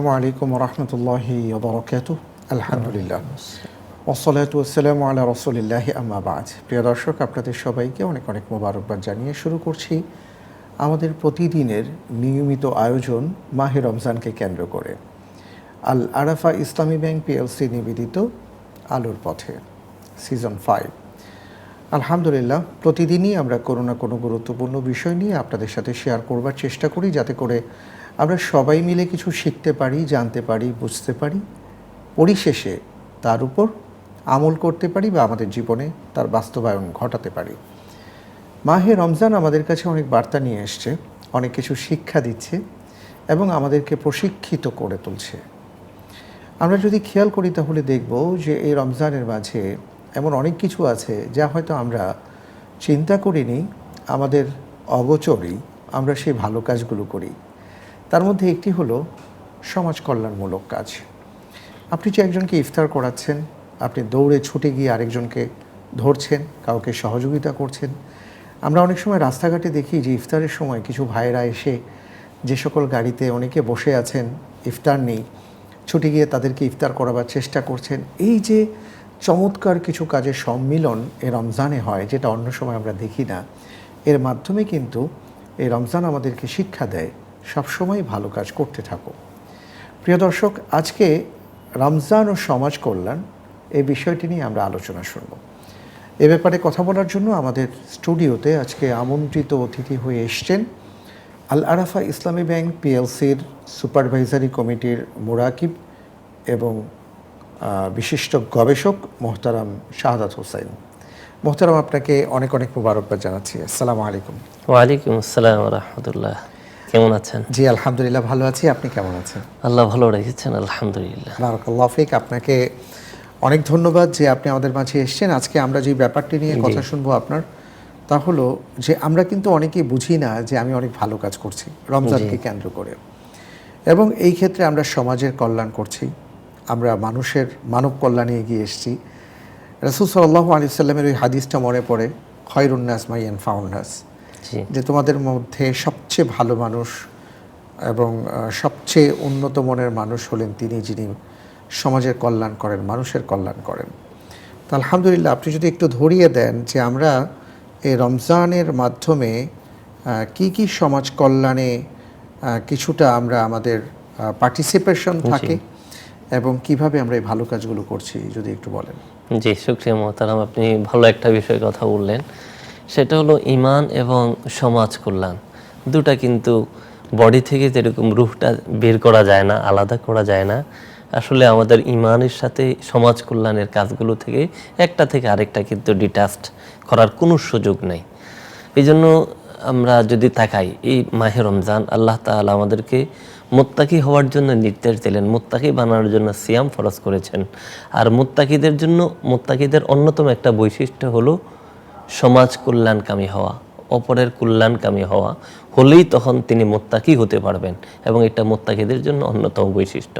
আসসালামু আলাইকুম ওয়া রাহমাতুল্লাহি ওয়া বারাকাতুহু। আলহামদুলিল্লাহ ওয়াসসালাতু ওয়াসসালামু আলা রাসূলিল্লাহি আম্মা বা'দ। প্রিয় দর্শক, আপনাদের সবাইকে অনেক অনেক মোবারকবাদ জানিয়ে শুরু করছি আমাদের প্রতিদিনের নিয়মিত আয়োজন মাহে রমজানকে কেন্দ্র করে আল আরাফা ইসলামী ব্যাংক পিএলসি নিবেদিত আলোর পথে সিজন 5। আলহামদুলিল্লাহ, প্রতিদিনই আমরা কোনো না কোনো গুরুত্বপূর্ণ বিষয় নিয়ে আপনাদের সাথে শেয়ার করবার চেষ্টা করি, যাতে করে আমরা সবাই মিলে কিছু শিখতে পারি, জানতে পারি, বুঝতে পারি, পরিশেষে তার উপর আমল করতে পারি বা আমাদের জীবনে তার বাস্তবায়ন ঘটাতে পারি। মাহে রমজান আমাদের কাছে অনেক বার্তা নিয়ে এসছে, অনেক কিছু শিক্ষা দিচ্ছে এবং আমাদেরকে প্রশিক্ষিত করে তুলছে। আমরা যদি খেয়াল করি তাহলে দেখব যে এই রমজানের মাঝে এমন অনেক কিছু আছে যা হয়তো আমরা চিন্তা করিনি, আমাদের অগোচরেই আমরা সেই ভালো কাজগুলো করি। তার মধ্যে একটি হলো সমাজ কল্যাণমূলক কাজ। আপনি যে একজনকে ইফতার করাচ্ছেন, আপনি দৌড়ে ছুটে গিয়ে আরেকজনকে ধরছেন, কাউকে সহযোগিতা করছেন। আমরা অনেক সময় রাস্তাঘাটে দেখি যে ইফতারের সময় কিছু ভাইয়েরা এসে যে সকল গাড়িতে অনেকে বসে আছেন, ইফতার নেই, ছুটে গিয়ে তাদেরকে ইফতার করাবার চেষ্টা করছেন। এই যে চমৎকার কিছু কাজের সম্মিলন এই রমজানে হয়, যেটা অন্য সময় আমরা দেখি না, এর মাধ্যমে কিন্তু এই রমজান আমাদেরকে শিক্ষা দেয় সবসময় ভালো কাজ করতে থাকো। প্রিয় দর্শক, আজকে রমজান ও সমাজ কল্যাণ এই বিষয়টি নিয়ে আমরা আলোচনা শুনব। এ ব্যাপারে কথা বলার জন্য আমাদের স্টুডিওতে আজকে আমন্ত্রিত অতিথি হয়ে এসছেন আল আরাফা ইসলামী ব্যাংক পিএলসির সুপারভাইজারি কমিটির মুরাকিব এবং বিশিষ্ট গবেষক মোহতারাম শাহাদাত হোসেন। মোহতারাম, আপনাকে অনেক অনেক মোবারকবাদ জানাচ্ছি। আসসালামু আলাইকুম। ওয়ালাইকুম আসসালাম ওয়া রাহমাতুল্লাহ। কেমন আছেন? জি আলহামদুলিল্লাহ, ভালো আছি। আপনি কেমন আছেন? আল্লাহ ভালো রেখেছেন, আলহামদুলিল্লাহ। বারাকাল্লাহু ফিক। আপনাকে অনেক ধন্যবাদ যে আপনি আমাদের মাঝে এসেছেন। আজকে আমরা যে ব্যাপারটি নিয়ে কথা শুনবো আপনার, তা হলো যে আমরা কিন্তু অনেকেই বুঝি না যে আমি অনেক ভালো কাজ করছি রমজানকে কেন্দ্র করে, এবং এই ক্ষেত্রে আমরা সমাজের কল্যাণ করছি, আমরা মানুষের মানব কল্যাণে এগিয়ে এসেছি। রাসূল সাল্লাল্লাহু আলাইহি সাল্লামের ওই হাদিসটা মনে পড়ে, খয়রুন নাস মান ইয়ানফাউন নাস, যে তোমাদের মধ্যে সবচেয়ে ভালো মানুষ এবং সবচেয়ে উন্নত মনের মানুষ হলেন তিনি যিনি সমাজের কল্যাণ করেন, মানুষের কল্যাণ করেন। তো আলহামদুলিল্লাহ, আপনি যদি একটু ধরিয়ে দেন যে আমরা এই রমজানের মাধ্যমে কি কি সমাজ কল্যাণে কিছুটা আমরা আমাদের পার্টিসিপেশন থাকে এবং কিভাবে আমরা এই ভালো কাজগুলো করছি, যদি একটু বলেন। জি, শুকরিয়া মোহতারাম, আপনি ভালো একটা বিষয়ের কথা বললেন। সেটা হলো ঈমান এবং সমাজ কল্যাণ। দুটা কিন্তু বডি থেকে যেরকম রূহটা বের করা যায় না, আলাদা করা যায় না, আসলে আমাদের ঈমানের সাথে সমাজ কল্যাণের কাজগুলো থেকে একটা থেকে আরেকটা কিন্তু ডিটাচড করার কোনো সুযোগ নেই। এই জন্য আমরা যদি তাকাই, এই মাহে রমজান আল্লাহ তাআলা আমাদেরকে মুত্তাকি হওয়ার জন্য নির্দেশ দিলেন, মুত্তাকি বানানোর জন্য সিয়াম ফরজ করেছেন। আর মুত্তাকিদের অন্যতম একটা বৈশিষ্ট্য হলো সমাজ কল্যাণকামী হওয়া, অপরের কল্যাণকামী হওয়া। হলেই তখন তিনি মুত্তাকি হতে পারবেন, এবং এটা মুত্তাকিদের জন্য অন্যতম বৈশিষ্ট্য।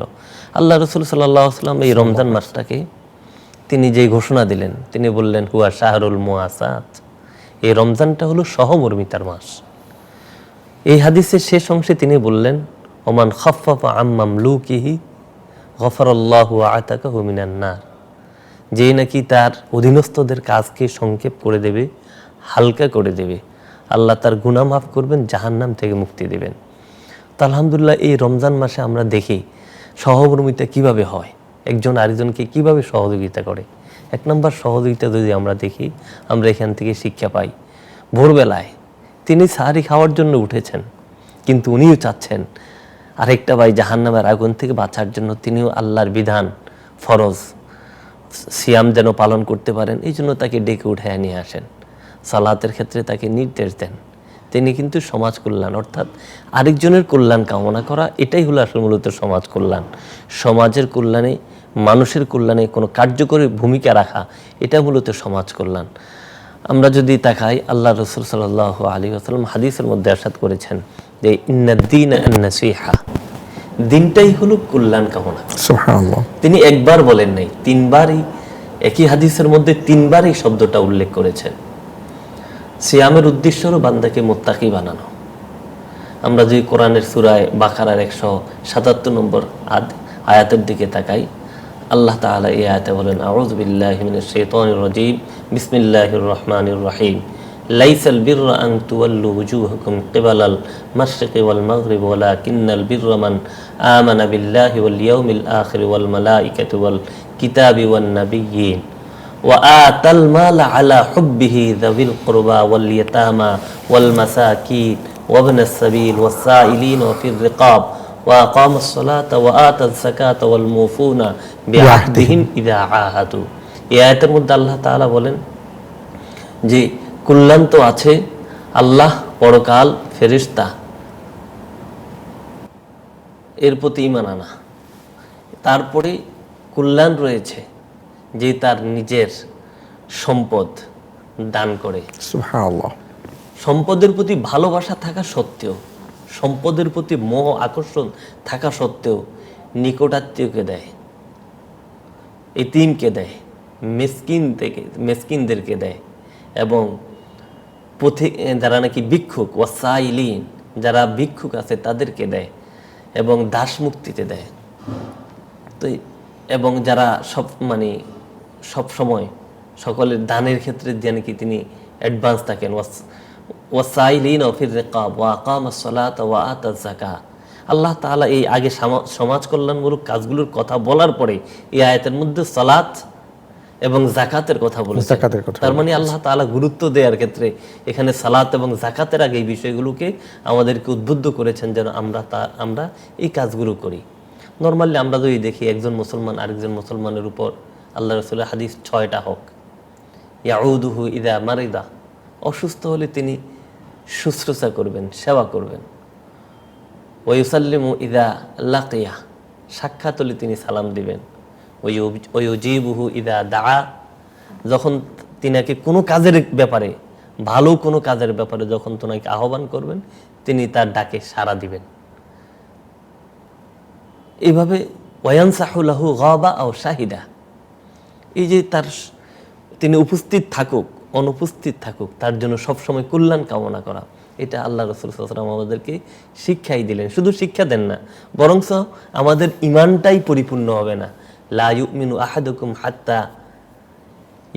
আল্লাহ রাসূল সাল্লাল্লাহু আলাইহি ওয়াসাল্লাম এই রমজান মাসটাকে তিনি যেই ঘোষণা দিলেন, তিনি বললেন হুয়া শাহরুল মুআসাত, এই রমজানটা হলো সহমর্মিতার মাস। এই হাদিসের শেষ অংশে তিনি বললেন ওমান খাফফাফা আম মামলুকিহি গফারাল্লাহু আতাকাহু মিনান নার, যেই নাকি তার অধীনস্থদের কাজকে সংক্ষেপ করে দেবে, হালকা করে দেবে, আল্লাহ তার গুনাহ মাফ করবেন, জাহান্নাম থেকে মুক্তি দেবেন। তো আলহামদুলিল্লাহ, এই রমজান মাসে আমরা দেখি সহমর্মিতা কিভাবে হয়, একজন আরেকজনকে কিভাবে সহযোগিতা করে। এক নম্বর সহযোগিতা যদি আমরা দেখি, আমরা এখান থেকে শিক্ষা পাই। ভোরবেলায় তিনি সাহারি খাওয়ার জন্য উঠেছেন, কিন্তু উনিও চাচ্ছেন আরেকটা ভাই জাহান্নামের আগুন থেকে বাঁচার জন্য তিনিও আল্লাহর বিধান ফরজ সিয়াম যেন পালন করতে পারেন, এই জন্য তাকে ডেকে উঠায় নিয়ে আসেন। সালাতের ক্ষেত্রে তাকে নির্দেশ দেন। তিনি কিন্তু সমাজ কল্যাণ, অর্থাৎ আরেকজনের কল্যাণ কামনা করা, এটাই হলো আসলে মূলত সমাজ কল্যাণ। সমাজের কল্যাণে, মানুষের কল্যাণে কোনো কার্যকরী ভূমিকা রাখা, এটা মূলত সমাজ কল্যাণ। আমরা যদি তাকাই, আল্লাহ রাসূল সাল্লাল্লাহু আলাইহি ওয়াসাল্লাম হাদিসের মধ্যে ইরশাদ করেছেন যে ইন্নাদ-দীনা আন-নাসীহা, দিনটাই হলো কল্যাণ কামনা। সুবহানাল্লাহ। তিনি একবার বলেন নাই, তিনবারই একই হাদিসের মধ্যে তিনবার এই শব্দটা উল্লেখ করেছেন। সিয়ামের উদ্দেশ্য হলো বান্দাকে মুত্তাকি বানানো। আমরা যে কোরআনের সূরায় বাকারার 177 নম্বর আয়াতের দিকে তাকাই, আল্লাহ তাআলা এই আয়াতে বলেন, আউযু বিল্লাহি মিনাশ শাইতানির রাজীম, বিসমিল্লাহির রহমানির রহিম, লাইসাল বিররা আন তুওয়াল্লু ওয়ুজুহাকুম কিবালাল মাশরিকি ওয়াল মাগরিব ওয়ালাকিন্নাল বিররা মান আমানা বিল্লাহি ওয়াল ইয়াউমিল আখির ওয়াল মালাইকাতি ওয়াল কিতাবি ওয়ান নাবিয়্যিন ওয়া আতাল মালা আলা হুব্বিহি যাবিল কুরবা ওয়াল ইয়াতামা ওয়াল মাসাকিন ওয়া ইবনাস সাবিল ওয়াস সাইলিন ওয়া ফির রিকাব ওয়া আকামাস সালাতা ওয়া আতাজ যাকাতা ওয়াল মুফুনা বিআহদিহিম ইযা আহাদু। এই আয়াতের মধ্যে আল্লাহ তাআলা বলেন যে কল্যাণ তো আছে, আল্লাহ, পরকাল, ফেরেশতা, এর প্রতি ঈমান আনা। তারপরে কল্যাণ রয়েছে যে তার নিজের সম্পদ দান করে। সুবহানাল্লাহ। সম্পদের প্রতি ভালোবাসা থাকা সত্ত্বেও, সম্পদের প্রতি মোহ আকর্ষণ থাকা সত্ত্বেও নিকটাত্মীয়কে দেয়, এতিমকে দেয়, মিসকিনদেরকে দেয়, এবং যারা নাকি ভিক্ষুক, ওয়াসাইলিন, যারা ভিক্ষুক আছে তাদেরকে দেয়, এবং দাস মুক্তিতে দেয়। তো এবং যারা সব সময় সকলের দানের ক্ষেত্রে যে নাকি তিনি অ্যাডভান্স থাকেন, ওয়াসাইলিন ফির রিকাব ওয়া আকামাস সালাতা ওয়া আতাজ যাকাত। আল্লাহ তাআলা এই আগে সমাজ কল্যাণমূলক কাজগুলোর কথা বলার পরে এই আয়াতের মধ্যে সালাত এবং জাকাতের কথা বলেছেন। তার মানে আল্লাহ তাআলা গুরুত্ব দেওয়ার ক্ষেত্রে এখানে সালাত এবং জাকাতের আগে এই বিষয়গুলোকে আমাদেরকে উদ্বুদ্ধ করেছেন যেন আমরা এই কাজগুলো করি। নর্মালি আমরা যদি দেখি একজন মুসলমান আরেকজন মুসলমানের উপর, আল্লাহ রাসূলের হাদিস 6টা হক। ইয়াউদুহু ইযা মারিদা, অসুস্থ হলে তিনি শুশ্রূষা করবেন, সেবা করবেন। ওয়া ইউসাল্লিমু ইযা লাকিয়া, সাক্ষাৎ হলে তিনি সালাম দিবেন। ওয়া ইউজিবুহু ইযা দাআ, যখন তিনাকে কোনো কাজের ব্যাপারে, ভালো কোনো কাজের ব্যাপারে যখন তোমাকে আহ্বান করবেন, তিনি তার ডাকে সাড়া দিবেন। এইভাবে ওয়ায়ানসাহু লাহু গাবা আও শাহিদা, এই যে তিনি উপস্থিত থাকুক অনুপস্থিত থাকুক তার জন্য সবসময় কল্যাণ কামনা করা, এটা আল্লাহ রাসূল সাল্লাল্লাহু আলাইহি ওয়াসাল্লাম আমাদেরকে শিক্ষাই দিলেন। শুধু শিক্ষা দেন না, বরঞ্চ আমাদের ঈমানটাই পরিপূর্ণ হবে না। লা ইউমিনু আহাদুকুম হাত্তা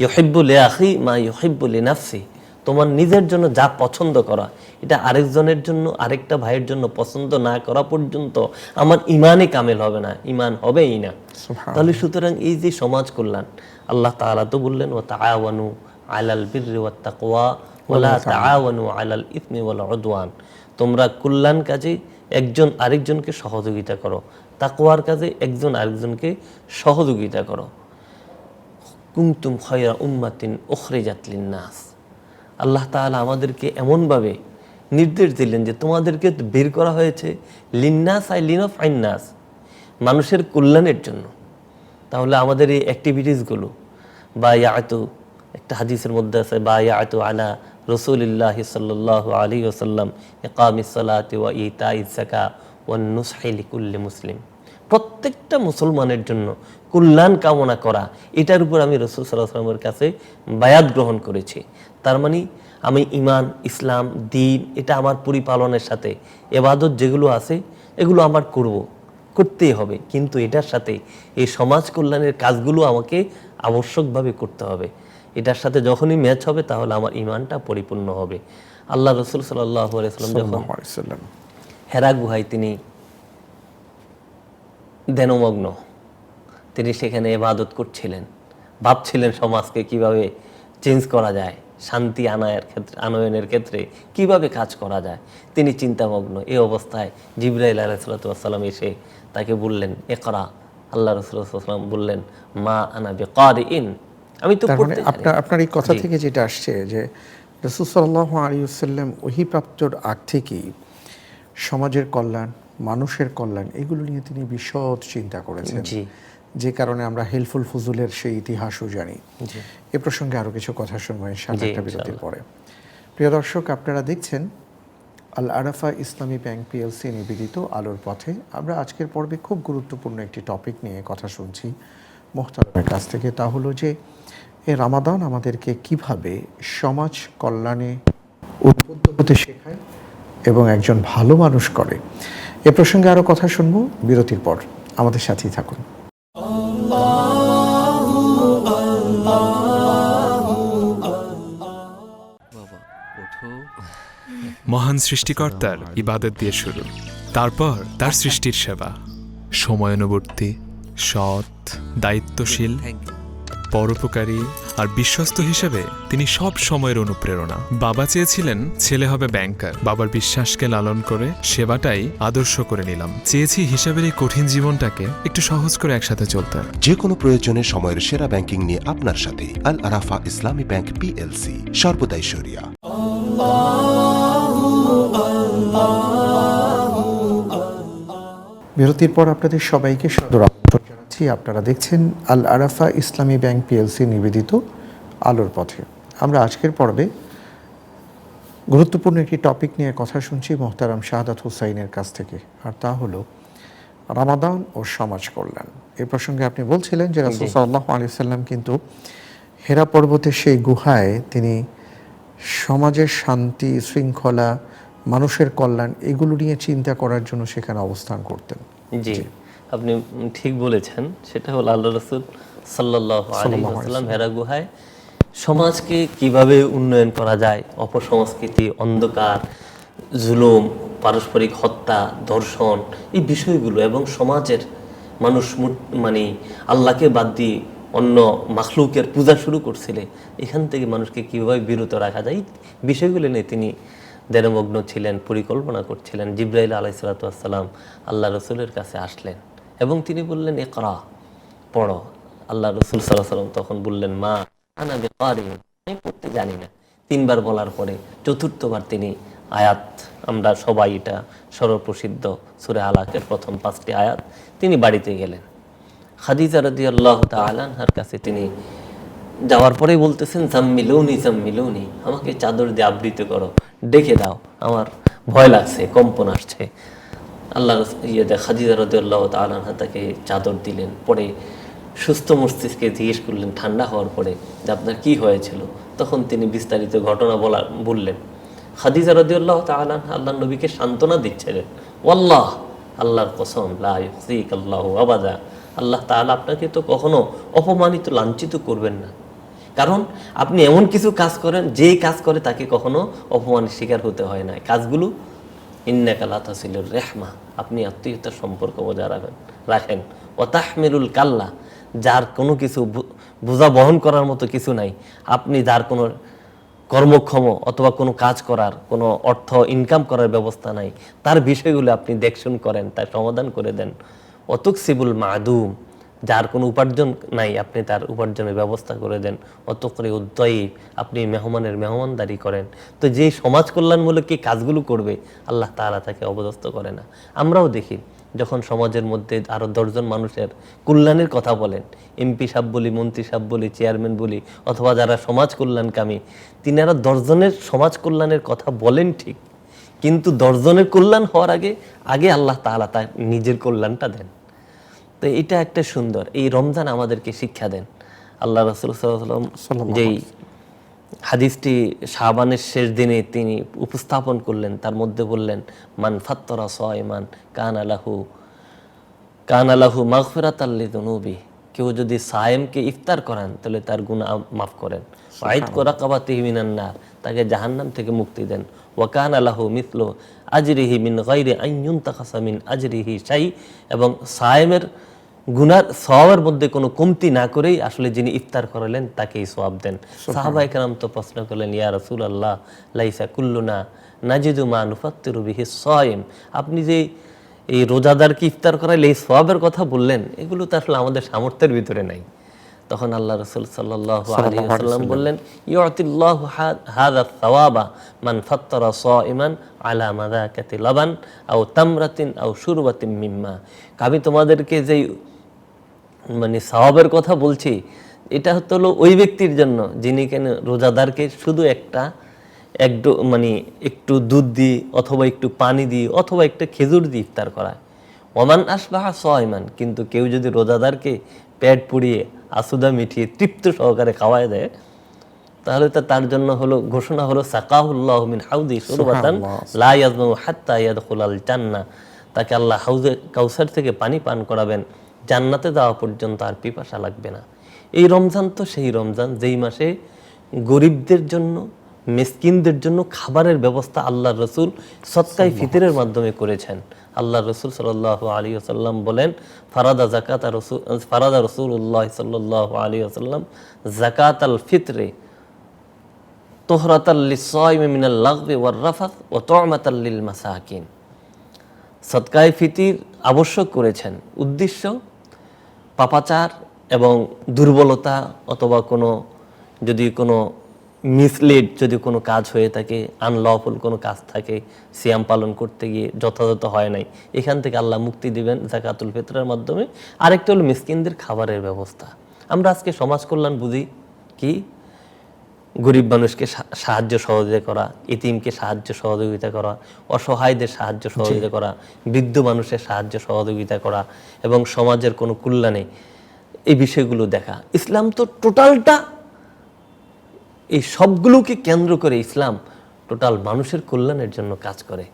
ইউহিব্বু লিআখি মা ইউহিব্বু লিনাফসি, তোমার নিজের জন্য যা পছন্দ করা এটা আরেকজনের জন্য, আরেকটা ভাইয়ের জন্য পছন্দ না করা পর্যন্ত আমার ঈমানই কামেল হবে না, ঈমান হবেই না। তাহলে সুতরাং এই যে সমাজ কল্যাণ, আল্লাহ তাআলা তো বললেন ওয়া তাআওয়ানু আলাল বিররি ওয়াত তাকওয়া ওয়া লা তাআওয়ানু আলাল ইসমি ওয়াল উদওয়ান, তোমরা কল্যাণ কাজে একজন আরেকজনকে সহযোগিতা করো, তাকওয়ার কাজে একজন আরেকজনকে সহযোগিতা করো। কুনতুম খায়রা উম্মাতিন উখরিজাত লিন-নাস, আল্লাহ তাআলা আমাদেরকে এমনভাবে নির্দেশ দিলেন যে তোমাদেরকে বের করা হয়েছে লিন-নাস আই লিনাফআইন-নাস, মানুষের কল্যাণের জন্য। তাহলে আমাদের এই অ্যাক্টিভিটিসগুলো, বায়াতু, একটা হাদিসের মধ্যে আছে বায়াতু আলা রাসূলিল্লাহি সাল্লাল্লাহু আলাইহি ওয়াসাল্লাম ইকামিস সালাতি ওয়া ইতাইজ যাকাত ওয়ান নুসহি লিকুল্লি মুসলিম, প্রত্যেকটা মুসলমানের জন্য কল্যাণ কামনা করা, এটার উপর আমি রাসূল সাল্লাল্লাহু আলাইহি ওয়াসাল্লামের কাছে বায়াত গ্রহণ করেছি। তার মানে আমি ঈমান, ইসলাম, দ্বীন, এটা আমার পরিপালনের সাথে ইবাদত যেগুলো আছে এগুলো আমার করতেই হবে, কিন্তু এটার সাথে এই সমাজ কল্যাণের কাজগুলো আমাকে আবশ্যকভাবে করতে হবে। এটার সাথে যখনই ম্যাচ হবে তাহলে আমার ঈমানটা পরিপূর্ণ হবে। আল্লাহ রাসূল সাল্লাল্লাহু আলাইহি ওয়াসাল্লাম হেরা গুহায় তিনি ধ্যানমগ্ন, তিনি সেখানে ইবাদত করছিলেন, ভাবছিলেন সমাজকে কিভাবে চেঞ্জ করা যায়, শান্তি আনয়নের ক্ষেত্রে কিভাবে কাজ করা যায়, তিনি চিন্তামগ্ন। এই অবস্থায় জিবরাইল আলাইহিস সালাম এসে তাকে বললেন ইকরা, আল্লাহ রাসূল সাল্লাল্লাহু আলাইহি ওয়াসাল্লাম বললেন মা আনা বিকারিইন, আমি তো পড়তে জানি। আপনার এই কথা থেকে যেটা আসছে যে রাসূল সাল্লাল্লাহু আলাইহি ওয়াসাল্লাম ওহী প্রাপ্তর আগ থেকেই সমাজের কল্যাণ, মানুষের কল্যাণ, এগুলো নিয়ে তিনি বিশদ চিন্তা করেছেন, যে কারণে আমরা হেলফুল ফুজুলের সেই ইতিহাসও জানি। এ প্রসঙ্গে আরও কিছু কথা শুনবো ইনশাআল্লাহ একটা বিরতির পরে। প্রিয় দর্শক, আপনারা দেখছেন আল আরাফা ইসলামী ব্যাংক পিএলসি নিবেদিত আলোর পথে। আমরা আজকের পর্বে খুব গুরুত্বপূর্ণ একটি টপিক নিয়ে কথা শুনছি মোহতারামের কাছ থেকে, তা হলো যে এই রামাদান আমাদেরকে কিভাবে সমাজ কল্যাণে উদ্বুদ্ধ হতে শেখায় এবং একজন ভালো মানুষ করে। এ প্রসঙ্গে আরও কথা শুনবো বিরতির পর। আমাদের সাথেই থাকুন। মহান সৃষ্টিকর্তার ইবাদত দিয়ে শুরু, তারপর তার সৃষ্টির সেবা। সময়ানুবর্তী, সৎ, দায়িত্বশীল, পরোপকারী আর বিশ্বস্ত হিসেবে তিনি সব সময়ের অনুপ্রেরণা। বাবা চেয়েছিলেন ছেলে হবে ব্যাংকার। বাবার বিশ্বাসকে লালন করে সেবাটাই আদর্শ করে নিলাম। চেয়েছি হিসাবের এই কঠিন জীবনটাকে একটু সহজ করে একসাথে চলতে। যে কোনো প্রয়োজনে সময়ের সেরা ব্যাংকিং নিয়ে আপনার সাথে আল আরাফা ইসলামী ব্যাংক পিএলসি, সর্বদাই শরিয়া। বিরতির পর আপনাদের সবাইকে সাদর আমন্ত্রণ জানাচ্ছি। আপনারা দেখছেন আল আরাফা ইসলামী ব্যাংক পিএলসি নিবেদিত আলোর পথে। আমরা আজকের পর্বে গুরুত্বপূর্ণ একটি টপিক নিয়ে কথা শুনছি মোহতারাম শাহাদাত হুসাইনের কাছ থেকে, আর তা হলো রমাদান ও সমাজ কল্যাণ। এই প্রসঙ্গে আপনি বলছিলেন যে রাসূল সাল্লাল্লাহু আলাইহি ওয়াসাল্লাম কিন্তু হেরা পর্বতের সেই গুহায় তিনি সমাজের শান্তি, শৃঙ্খলা, মানুষের কল্যাণ এগুলো নিয়ে চিন্তা করার জন্য সেখানে অবস্থান করতেন। জি, আপনি ঠিক বলেছেন। সেটা হলো আল্লাহ রাসূল সাল্লাল্লাহু আলাইহি ওয়াসাল্লাম হেরা গুহায় সমাজকে কিভাবে উন্নয়ন করা যায়, অপসংস্কৃতি, অন্ধকার, জুলুম, পারস্পরিক হত্যা, ধর্ষণ, এই বিষয়গুলো এবং সমাজের মানুষ মানে আল্লাহকে বাদ দিয়ে অন্য মাখলুকের পূজা শুরু করছিলে, এখান থেকে মানুষকে কীভাবে বিরত রাখা যায়, এই বিষয়গুলো নিয়ে তিনি ধ্যানমগ্ন ছিলেন, পরিকল্পনা করছিলেন। জিবরাইল আলাইহিস সালাতু ওয়াস সালাম আল্লাহ রসুলের কাছে আসলেন এবং তিনি বললেন, ইকরা, পড়ো। আল্লাহ রসুল সাল্লাল্লাহু আলাইহি ওয়াসাল্লাম তখন বললেন, মা আনা বিকারি, আমি পড়তে জানি না। তিনবার বলার পরে চতুর্থবার তিনি আয়াত, আমরা সবাই এটা সর্বপ্রসিদ্ধ সূরা আলাকের প্রথম 5টি আয়াত, তিনি বাড়িতে গেলেন। খাদিজা রাদিয়াল্লাহু তাআলা আনহার কাছে তিনি যাওয়ার পরেই বলতেছেন, জাম্মিলুনি জাম্মিলুনি, আমাকে চাদর দিয়ে আবৃত করো, ডেকে দাও, আমার ভয় লাগছে, কম্পন আসছে। আল্লাহ খাদিজা রাদিয়াল্লাহু তাআলা আনহা তাকে চাদর দিলেন। পরে সুস্থ মস্তিষ্কে জিজ্ঞেস করলেন ঠান্ডা হওয়ার পরে যে আপনার কি হয়েছিল। তখন তিনি বিস্তারিত ঘটনা বললেন। খাদিজা রাদিয়াল্লাহু তাআলা আনহা আল্লাহর নবীকে সান্ত্বনা দিচ্ছিলেন, ওয়াল্লাহ, আল্লাহর কসম, লা ইউখজিক আল্লাহু আবাদা, আল্লাহ তাআলা আপনাকে তো কখনো অপমানিত, লাঞ্ছিত করবেন না। কারণ আপনি এমন কিছু কাজ করেন, যেই কাজ করে তাকে কখনো অপমানের শিকার হতে হয় না। কাজগুলো ইন্নাকা লা তাসিলুর রাহমা, আপনি আত্মীয়তার সম্পর্ক বজায় রাখেন। ওয়া তাহমিলুল কাল্লা, যার কোনো কিছু বোঝা বহন করার মতো কিছু নাই, আপনি যার কোনো কর্মক্ষম অথবা কোনো কাজ করার, কোনো অর্থ ইনকাম করার ব্যবস্থা নাই, তার বিষয়গুলো আপনি দেখশুন করেন, তার সমাধান করে দেন। অতুকসিবুল মাদুম, যার কোনো উপার্জন নাই, আপনি তার উপার্জনের ব্যবস্থা করে দেন। অতকরে উদ্দয়ী, আপনি মেহমানের মেহমানদারি করেন। তো যেই সমাজ কল্যাণমূলক কি কাজগুলো করবে, আল্লাহ তাআলা তাকে অবদস্ত করে না। আমরাও দেখি যখন সমাজের মধ্যে আরও 10 জন মানুষের কল্যাণের কথা বলেন, এমপি সাহেব বলি, মন্ত্রী সাহেব বলি, চেয়ারম্যান বলি, অথবা যারা সমাজ কল্যাণকামী, তিনারা 10 জনের সমাজ কল্যাণের কথা বলেন ঠিক, কিন্তু 10 জনের কল্যাণ হওয়ার আগে আল্লাহ তাআলা তার নিজের কল্যাণটা দেন। তো এটা একটা সুন্দর, এই রমজান আমাদেরকে শিক্ষা দেন। আল্লাহ রাসূল সাল্লাল্লাহু আলাইহি ওয়াসাল্লাম যেই হাদিসটি শাবানের শেষ দিনে তিনি উপস্থাপন করলেন, তার মধ্যে বললেন, মান ফাত্তারা সাইমান কানা লাহু মাগফিরাতাল লিযুনুবি, কেউ যদি সায়েমকে ইফতার করান তাহলে তার গুনাহ মাফ করেন। ওয়াইদকু রাকাবাতিহি মিনান নার, তাকে জাহান্নাম থেকে মুক্তি দেন। ওয়া কানা লাহু মিসলু আজরিহি মিন গায়রি আন ইউনতাকাসা মিন আজরিহি শাই, এবং সায়েমের গুনার সওয়াবের মধ্যে কোনো কমতি না করেই আসলে যিনি ইফতার করালেন তাকেই সওয়াব দেন। সাহাবায়ে কেরাম তো প্রশ্ন করলেন, ইয়া রাসূলুল্লাহ, লাইসা কুল্লুনা নাজিদু মা নুফাত্তিরু বিহি সাইম, আপনি যে এই রোজাদারকে ইফতার করাইলে এই সওয়াবের কথা বললেন, এগুলো তো আসলে আমাদের সামর্থ্যের ভিতরে নাই। তখন আল্লাহ রাসূল সাল্লাল্লাহু আলাইহি ওয়াসাল্লাম বললেন, ইউতিল্লাহু হাযা সাওয়াবা মান ফাত্তারা সাইমান আলা মাযাকাতি লাবান আও তামরাতিন আও শুরবাতিন মিম্মা। আমি তোমাদেরকে যে মানে সওয়াবের কথা বলছি, এটা হলো ওই ব্যক্তির জন্য যিনি কেন রোজাদারকে শুধু একটু দুধ দিয়ে অথবা একটু পানি দিয়ে অথবা একটা খেজুর দিয়ে ইফতার করায়। ওমান আসবাহা সাইমান, কিন্তু কেউ যদি রোজাদারকে পেট পুড়িয়ে আসুদা মিঠিয়ে তৃপ্ত সহকারে খাওয়ায় দেয়, তাহলে তো তার জন্য হলো ঘোষণা হলো সাকাহুল্লাহু মিন হাউদি শুরবাতান সুবহানাল্লাহ। লা ইয়াজমু হাত্তা ইয়াদখুলাল জান্নাহ, তাকে আল্লাহ হাউজে কাউসার থেকে পানি পান করাবেন, জান্নাতে যাওয়া পর্যন্ত আর পিপাসা লাগবে না। এই রমজান তো সেই রমজান যেই মাসে গরিবদের জন্য, মিসকিনদের জন্য খাবারের ব্যবস্থা আল্লাহ রসুল সদকায়ে ফিতরের মাধ্যমে করেছেন। আল্লাহ রসুল সাল্লাল্লাহু আলাইহি ওয়াসাল্লাম বলেন, ফারাদা রাসূলুল্লাহ সাল্লাল্লাহু আলাইহি ওয়াসাল্লাম যাকাতাল ফিতরে তুহরাতাল লিস-সাইমি মিনাল লাগবি ওয়ার রাফাত ওয়া তু'মাতাল লিল মাসাকিন। সদকায়ে ফিতির আবশ্যক করেছেন, উদ্দেশ্য পাপাচার এবং দুর্বলতা অথবা যদি কোনো মিসলিড যদি কোনো কাজ হয়ে থাকে, আনলফুল কোনো কাজ থাকে, সিয়াম পালন করতে গিয়ে যথাযথ হয় নাই, এখান থেকে আল্লাহ মুক্তি দিবেন যাকাতুল ফিতরের মাধ্যমে। আরেকটা হলো মিসকিনদের খাবারের ব্যবস্থা। আমরা আজকে সমাজ কল্যাণ বুঝি কি? গরিব মানুষকে সাহায্য সহযোগিতা করা, এতিমকে সাহায্য সহযোগিতা করা, অসহায়দের সাহায্য সহযোগিতা করা, বৃদ্ধ মানুষের সাহায্য সহযোগিতা করা এবং সমাজের কোনো কল্যাণে এই বিষয়গুলো দেখা। ইসলাম তো টোটালটা, এই সবগুলোকে কেন্দ্র করে ইসলাম টোটাল মানুষের কল্যাণের জন্য কাজ করে।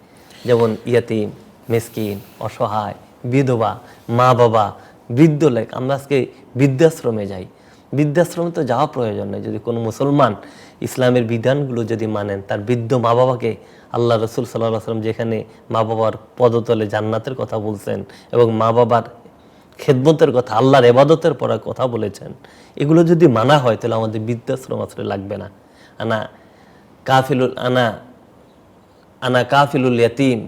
যেমন ইয়াতিম, মিসকিন, অসহায়, বিধবা, মা বাবা, বৃদ্ধ লোক। আমরা আজকে বৃদ্ধাশ্রমে যাই, বৃদ্ধাশ্রমে তো যাওয়া প্রয়োজন নেই। যদি কোনো মুসলমান ইসলামের বিধানগুলো যদি মানেন, তার বৃদ্ধ মা বাবাকে আল্লাহ রসুল সাল্লাল্লাহু আলাইহি ওয়াসাল্লাম যেখানে মা বাবার পদতলে জান্নাতের কথা বলছেন এবং মা বাবার খেদমতের কথা, আল্লাহর ইবাদতের পরে কথা বলেছেন, এগুলো যদি মানা হয় তাহলে আমাদের বৃদ্ধাশ্রম আসলে লাগবে না। আনা কাফিলুল ইয়াতিম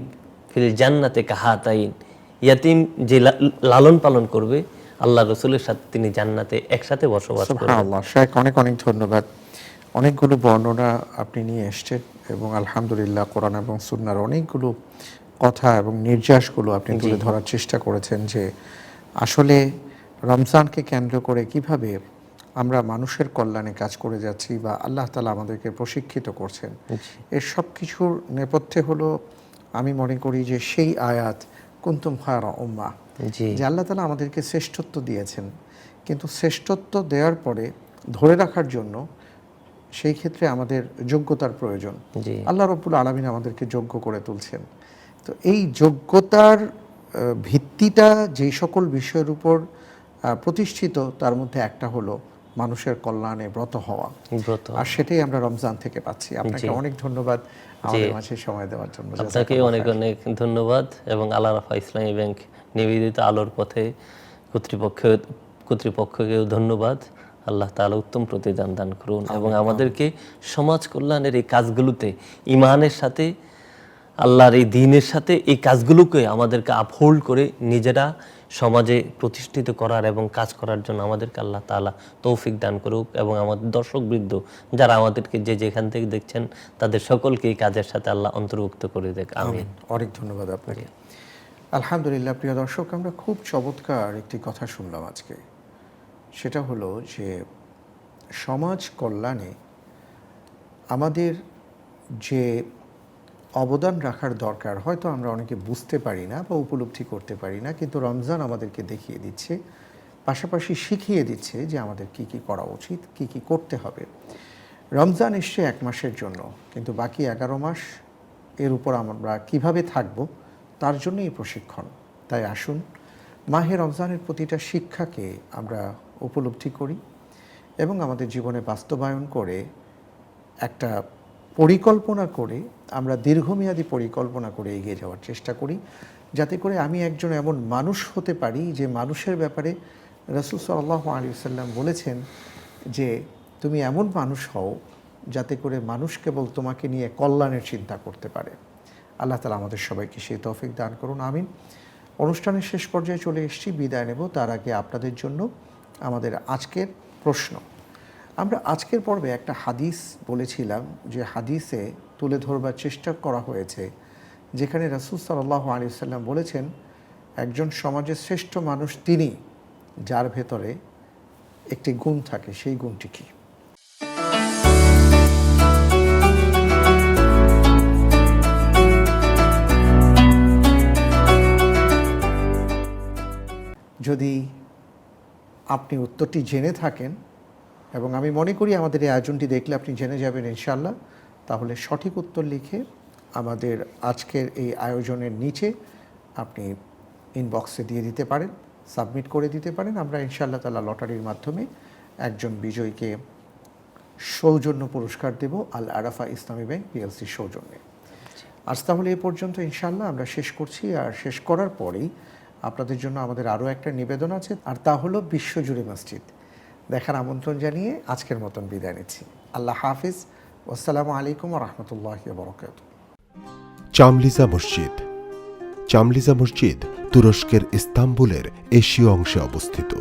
ফিল জান্নাতে কাহাতাইন। ইয়াতিম যে লালন পালন করবে, আল্লাহ রসুলের সাথে তিনি জান্নাতে একসাথে বসবাস করবেন। সুবহানাল্লাহ। শেখ, অনেক অনেক ধন্যবাদ। অনেকগুলো বর্ণনা আপনি নিয়ে এসেছেন এবং আলহামদুলিল্লাহ কোরআন এবং সুন্নাহর অনেকগুলো কথা এবং নির্যাসগুলো আপনি তুলে ধরার চেষ্টা করেছেন যে আসলে রমজানকে কেন্দ্র করে কিভাবে আমরা মানুষের কল্যাণে কাজ করে যাচ্ছি বা আল্লাহ তাআলা আমাদেরকে প্রশিক্ষিত করছেন। এর সব কিছুর নেপথ্যে হলো, আমি মনে করি যে সেই আয়াত কুনতুম খায়রা উম্মাহ, যে আল্লাহ তাআলা আমাদেরকে শ্রেষ্ঠত্ব দিয়েছেন, কিন্তু শ্রেষ্ঠত্ব দেওয়ার পরে ধরে রাখার জন্য সেই ক্ষেত্রে আমাদের যোগ্যতার প্রয়োজন। আল্লাহ রাব্বুল আলামিন আমাদেরকে যোগ্য করে তুলছেন। তো এই যোগ্যতার ভিত্তিটা যেই সকল বিষয়ের উপর প্রতিষ্ঠিত, তার মধ্যে একটা হলো মানুষের কল্যাণে ব্রত হওয়া, আর সেটাই আমরা রমজান থেকে পাচ্ছি। আপনাকে অনেক ধন্যবাদ আমাদের মাঝে সময় দেওয়ার জন্য। আপনাকে অনেক অনেক ধন্যবাদ এবং আল আরাফা ইসলামী ব্যাংক নিবেদিত আলোর পথে কর্তৃপক্ষকেও ধন্যবাদ। আল্লাহ তাআলা উত্তম প্রতিদান দান করুন এবং আমাদেরকে সমাজ কল্যাণের এই কাজগুলোতে ঈমানের সাথে, আল্লাহর এই দ্বীনের সাথে এই কাজগুলোকে আমাদেরকে আপহোল্ড করে নিজেরা সমাজে প্রতিষ্ঠিত করার এবং কাজ করার জন্য আমাদেরকে আল্লাহ তাআলা তৌফিক দান করুক এবং আমাদের দর্শকবৃন্দ যারা আমাদেরকে যেখান থেকে দেখছেন তাদের সকলকে এই কাজের সাথে আল্লাহ অন্তর্ভুক্ত করে দেখ। আমিন। অনেক ধন্যবাদ আপনাকে। আলহামদুলিল্লাহ। প্রিয় দর্শক, আমরা খুব চমৎকার একটি কথা শুনলাম আজকে। সেটা হলো যে সমাজ কল্যাণে আমাদের যে অবদান রাখার দরকার, হয়তো আমরা অনেকে বুঝতে পারি না বা উপলব্ধি করতে পারি না, কিন্তু রমজান আমাদেরকে দেখিয়ে দিচ্ছে, পাশাপাশি শিখিয়ে দিচ্ছে যে আমাদের কি কি করা উচিত, কি কি করতে হবে। রমজান এসছে 1 মাসের জন্য, কিন্তু বাকি 11 মাস এর উপর আমরা কিভাবে থাকব তার জন্যই এই প্রশিক্ষণ। তাই আসুন মাহে রমজানের প্রতিটা শিক্ষাকে আমরা উপলব্ধি করি এবং আমাদের জীবনে বাস্তবায়ন করে একটা পরিকল্পনা করে, আমরা দীর্ঘমেয়াদী পরিকল্পনা করে এগিয়ে যাওয়ার চেষ্টা করি, যাতে করে আমি একজন এমন মানুষ হতে পারি যে মানুষের ব্যাপারে রাসূল সাল্লাল্লাহু আলাইহি ওয়াসাল্লাম বলেছেন যে তুমি এমন মানুষ হও যাতে করে মানুষ কেবল তোমাকে নিয়ে কল্যাণের চিন্তা করতে পারে। আল্লাহ তাআলা আমাদের সবাইকে সেই তৌফিক দান করুন, আমিন। অনুষ্ঠানের শেষ পর্যায়ে চলে এসেছি, বিদায় নেব। তার আগে আপনাদের জন্য আমাদের আজকের প্রশ্ন। আমরা আজকের পর্বে একটা হাদিস বলেছিলাম, যে হাদিসে তুলে ধরবার চেষ্টা করা হয়েছে, যেখানে রাসূল সাল্লাল্লাহু আলাইহি ওয়াসাল্লাম বলেছেন একজন সমাজের শ্রেষ্ঠ মানুষ তিনি যার ভেতরে একটি গুণ থাকে। সেই গুণটি কি? যদি আপনি উত্তরটি জেনে থাকেন এবং আমি মনে করি আমাদের এই আয়োজনটি দেখলে আপনি জেনে যাবেন ইনশাআল্লাহ। তাহলে সঠিক উত্তর লিখে আমাদের আজকের এই আয়োজনের নিচে আপনি ইনবক্সে দিয়ে দিতে পারেন, সাবমিট করে দিতে পারেন। আমরা ইনশাআল্লাহ তাআলা লটারির মাধ্যমে একজন বিজয়ীকে সৌজন্য পুরস্কার দেব আল আরাফা ইসলামী ব্যাংক পিএলসি সৌজন্যে। আজ তাহলে এ পর্যন্ত ইনশাআল্লাহ আমরা শেষ করছি। আর শেষ করার পরেই আপনাদের জন্য আমাদের আরও একটা নিবেদন আছে, আর তা হলো বিশ্বজুড়ে মসজিদ দেখার আমন্ত্রণ জানিয়ে আজকের মতন বিদায় নিচ্ছি। আল্লাহ হাফিজ। আসসালামু আলাইকুম ওয়া রাহমাতুল্লাহি ওয়া বারাকাতুহু। চামলিজা মসজিদ। চামলিজা মসজিদ তুরস্কের ইস্তাম্বুলের এশীয় অংশে অবস্থিত।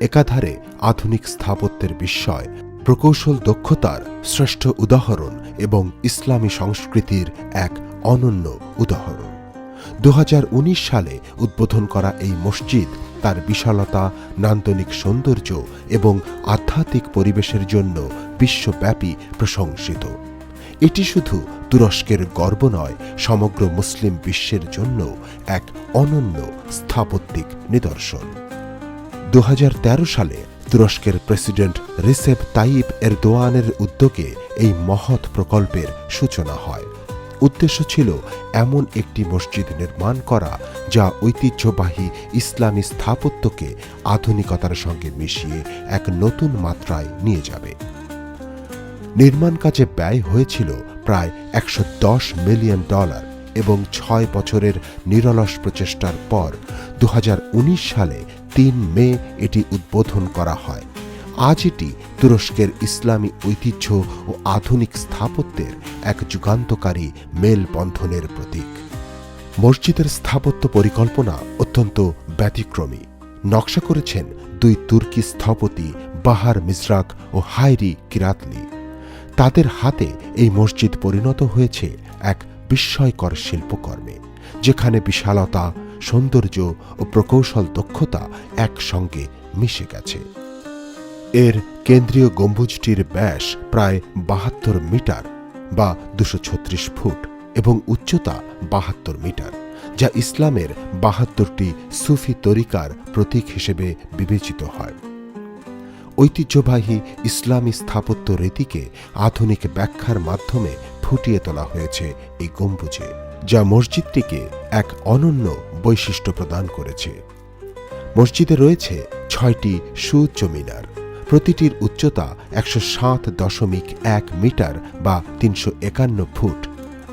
একাধারে আধুনিক স্থাপত্যের বিস্ময়, প্রকৌশল দক্ষতার শ্রেষ্ঠ উদাহরণ এবং ইসলামী সংস্কৃতির এক অনন্য উদাহরণ। 2019 সালে উদ্বোধন করা এই মসজিদ তার বিশালতা, নান্দনিক সৌন্দর্য এবং আধ্যাত্মিক পরিবেশের জন্য বিশ্বব্যাপী প্রশংসিত। এটি শুধু তুরস্কের গর্ব নয়, সমগ্র মুসলিম বিশ্বের জন্য এক অনন্য স্থাপত্যিক নিদর্শন। 2013 সালে তুরস্কের প্রেসিডেন্ট রিসেপ তাইয়িপ এরদোয়ানের উদ্যোগে এই মহৎ প্রকল্পের সূচনা হয়। উদ্দেশ্য ছিল এমন একটি মসজিদ নির্মাণ করা যা ঐতিহ্যবাহী ইসলামী স্থাপত্যকে আধুনিকতার সঙ্গে মিশিয়ে এক নতুন মাত্রায় নিয়ে যাবে। নির্মাণ কাজে ব্যয় হয়েছিল প্রায় $110 মিলিয়ন এবং 6 বছরের নিরলস প্রচেষ্টার পর 2019 সালে 3 মে এটি উদ্বোধন করা হয়। আজ এটি তুরস্কের ইসলামী ঐতিহ্য ও আধুনিক স্থাপত্যের এক যুগান্তকারী মেলবন্ধনের প্রতীক। মসজিদের স্থাপত্য পরিকল্পনা অত্যন্ত ব্যতিক্রমী। নকশা করেছেন 2 তুর্কি স্থপতি বাহার মিজরাক ও হায়রি কিরাতলি। তাদের হাতে এই মসজিদ পরিণত হয়েছে এক বিস্ময়কর শিল্পকর্মে, যেখানে বিশালতা, সৌন্দর্য ও প্রকৌশল দক্ষতা একসঙ্গে মিশে গেছে। এর কেন্দ্রীয় গম্বুজটির ব্যাস প্রায় 72 মিটার বা 236 ফুট এবং উচ্চতা 72 মিটার, যা ইসলামের 72টি সুফি তরিকার প্রতীক হিসেবে বিবেচিত হয়। ঐতিহ্যবাহী ইসলামী স্থাপত্য রীতিকে আধুনিক ব্যাখ্যার মাধ্যমে ফুটিয়ে তোলা হয়েছে এই গম্বুজে, যা মসজিদটিকে এক অনন্য বৈশিষ্ট্য প্রদান করেছে। মসজিদে রয়েছে 6টি সুউচ্চ মিনার, প্রতিটির উচ্চতা 107.1 মিটার বা 351 ফুট।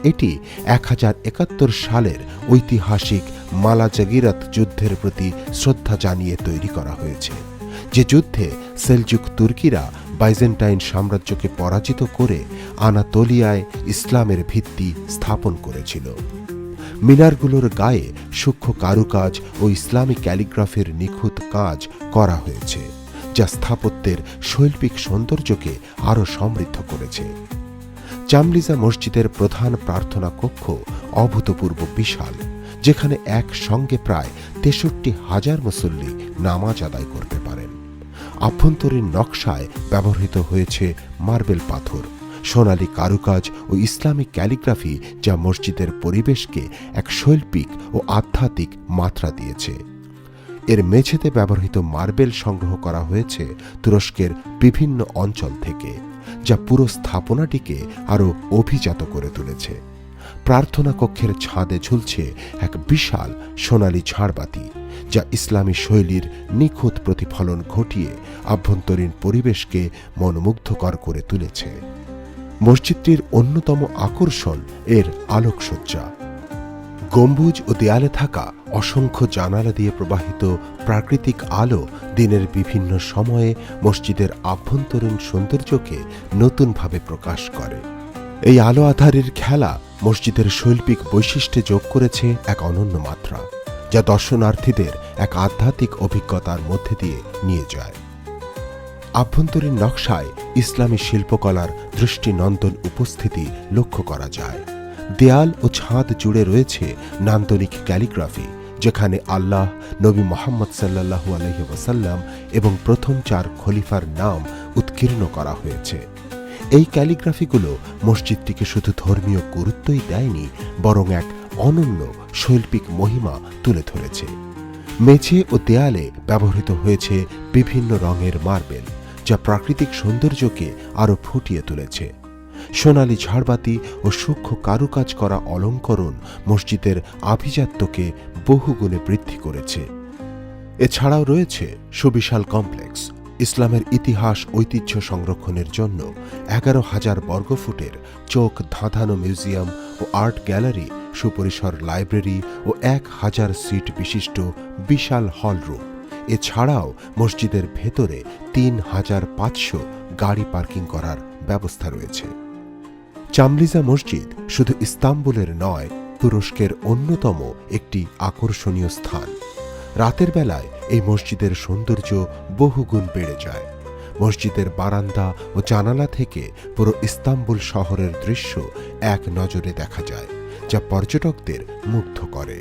এটি 1071 সালের ঐতিহাসিক মালাজাগিরাত যুদ্ধের প্রতি শ্রদ্ধা জানিয়ে তৈরি করা হয়েছে, যে যুদ্ধে সেলজুক তুর্কিরা বাইজেন্টাইন সাম্রাজ্যকে পরাজিত করে আনাতোলিয়ায় ইসলামের ভিত্তি স্থাপন করেছিল। মিনারগুলোর গায়ে সূক্ষ্ম কারুকাজ ও ইসলামী ক্যালিগ্রাফির নিখুঁত কাজ করা হয়েছে, যা স্থাপত্যের শৈল্পিক সৌন্দর্যকে আরও সমৃদ্ধ করেছে। চামলিজা মসজিদের প্রধান প্রার্থনা কক্ষ অভূতপূর্ব বিশাল, যেখানে একসঙ্গে প্রায় 63,000 মুসল্লি নামাজ আদায় করতে পারেন। আভ্যন্তরীণ নকশায় ব্যবহৃত হয়েছে মার্বেল পাথর, সোনালী কারুকাজ ও ইসলামিক ক্যালিগ্রাফি, যা মসজিদের পরিবেশকে এক শৈল্পিক ও আধ্যাত্মিক মাত্রা দিয়েছে। এর মেঝেতে ব্যবহৃত মার্বেল সংগ্রহ করা হয়েছে তুরস্কের বিভিন্ন অঞ্চল থেকে, যা পুরো স্থাপনাটিকে আরও অভিজাত করে তুলেছে। প্রার্থনা কক্ষের ছাদে ঝুলছে এক বিশাল সোনালী ঝাড়বাতি, যা ইসলামী শৈলীর নিখুঁত প্রতিফলন ঘটিয়ে আভ্যন্তরীণ পরিবেশকে মনোমুগ্ধকর করে তুলেছে। মসজিদটির অন্যতম আকর্ষণ এর আলোকসজ্জা। গম্বুজ ও দেয়ালে থাকা অসংখ্য জানালা দিয়ে প্রবাহিত প্রাকৃতিক আলো দিনের বিভিন্ন সময়ে মসজিদের আভ্যন্তরীণ সৌন্দর্যকে নতুনভাবে প্রকাশ করে। এই আলো আধারের খেলা মসজিদের শৈল্পিক বৈশিষ্ট্যে যোগ করেছে এক অনন্য মাত্রা, যা দর্শনার্থীদের এক আধ্যাত্মিক অভিজ্ঞতার মধ্যে দিয়ে নিয়ে যায়। আভ্যন্তরীণ নকশায় ইসলামী শিল্পকলার দৃষ্টিনন্দন উপস্থিতি লক্ষ্য করা যায়। দেয়াল ও ছাদ জুড়ে রয়েছে নান্দনিক ক্যালিগ্রাফি, যেখানে আল্লাহ, নবী মুহাম্মদ সাল্লাল্লাহু আলাইহি ওয়াসাল্লাম এবং প্রথম 4 খলিফার নাম উৎকীর্ণ করা হয়েছে। এই ক্যালিগ্রাফিগুলো মসজিদটিকে শুধু ধর্মীয় গুরুত্বই দেয়নি, বরং এক অনন্য শৈল্পিক মহিমা তুলে ধরেছে। মেঝে ও দেয়ালে ব্যবহৃত হয়েছে বিভিন্ন রঙের মার্বেল, যা প্রাকৃতিক সৌন্দর্যকে আরও ফুটিয়ে তুলেছে। সোনালী ঝাড়বাতি ও সূক্ষ্ম কারুকাজ করা অলঙ্করণ মসজিদের আভিজাত্যকে বহুগুণে বৃদ্ধি করেছে। এছাড়াও রয়েছে সুবিশাল কমপ্লেক্স, ইসলামের ইতিহাস ঐতিহ্য সংরক্ষণের জন্য 11,000 বর্গফুটের চোখ ধাঁধানো মিউজিয়াম ও আর্ট গ্যালারি, সুপরিসর লাইব্রেরি ও 1,000 সিট বিশিষ্ট বিশাল হলরুম। এছাড়াও মসজিদের ভেতরে 3,500 গাড়ি পার্কিং করার ব্যবস্থা রয়েছে। চামলিজা মসজিদ শুধু ইস্তাম্বুলের নয়, তুরস্কের অন্যতম একটি আকর্ষণীয় স্থান। রাতের বেলায় এই মসজিদের সৌন্দর্য বহুগুণ বেড়ে যায়। মসজিদের বারান্দা ও জানালা থেকে পুরো ইস্তাম্বুল শহরের দৃশ্য এক নজরে দেখা যায়, যা পর্যটকদের মুগ্ধ করে।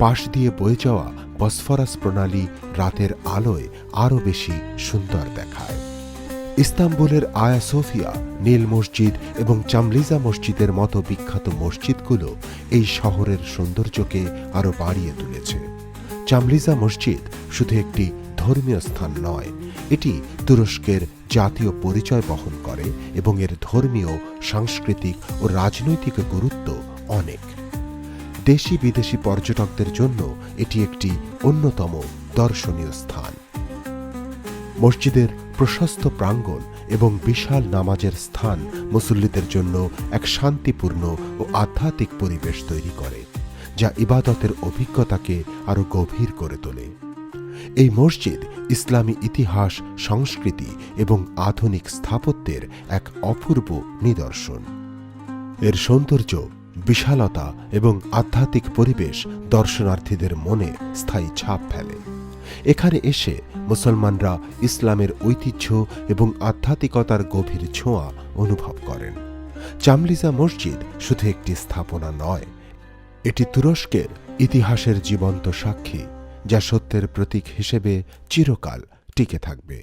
পাশ দিয়ে বয়ে যাওয়া বসফরাস প্রণালী রাতের আলোয় আরও বেশি সুন্দর দেখায়। ইস্তাম্বুলের আয়া সোফিয়া, নীল মসজিদ এবং চামলিজা মসজিদের মতো বিখ্যাত মসজিদগুলো এই শহরের সৌন্দর্যকে আরও বাড়িয়ে তুলেছে। চামলিজা মসজিদ শুধু একটি ধর্মীয় স্থান নয়, এটি তুরস্কের জাতীয় পরিচয় বহন করে এবং এর ধর্মীয়, সাংস্কৃতিক ও রাজনৈতিক গুরুত্ব অনেক। দেশি বিদেশি পর্যটকদের জন্য এটি একটি অন্যতম দর্শনীয় স্থান। মসজিদের প্রশস্ত প্রাঙ্গণ এবং বিশাল নামাজের স্থান মুসল্লিদের জন্য এক শান্তিপূর্ণ ও আধ্যাত্মিক পরিবেশ তৈরি করে, যা ইবাদতের অভিজ্ঞতাকে আরও গভীর করে তোলে। এই মসজিদ ইসলামী ইতিহাস, সংস্কৃতি এবং আধুনিক স্থাপত্যের এক অপূর্ব নিদর্শন। এর সৌন্দর্য, বিশালতা এবং আধ্যাত্মিক পরিবেশ দর্শনার্থীদের মনে স্থায়ী ছাপ ফেলে। এখানে এসে মুসলমানরা ইসলামের ঐতিহ্য এবং আধ্যাত্মিকতার গভীর ছোঁয়া অনুভব করেন। চামলিজা মসজিদ শুধু একটি স্থাপনা নয়, এটি তুরস্কের ইতিহাসের জীবন্ত সাক্ষী, যা সত্যের প্রতীক হিসেবে চিরকাল টিকে থাকবে।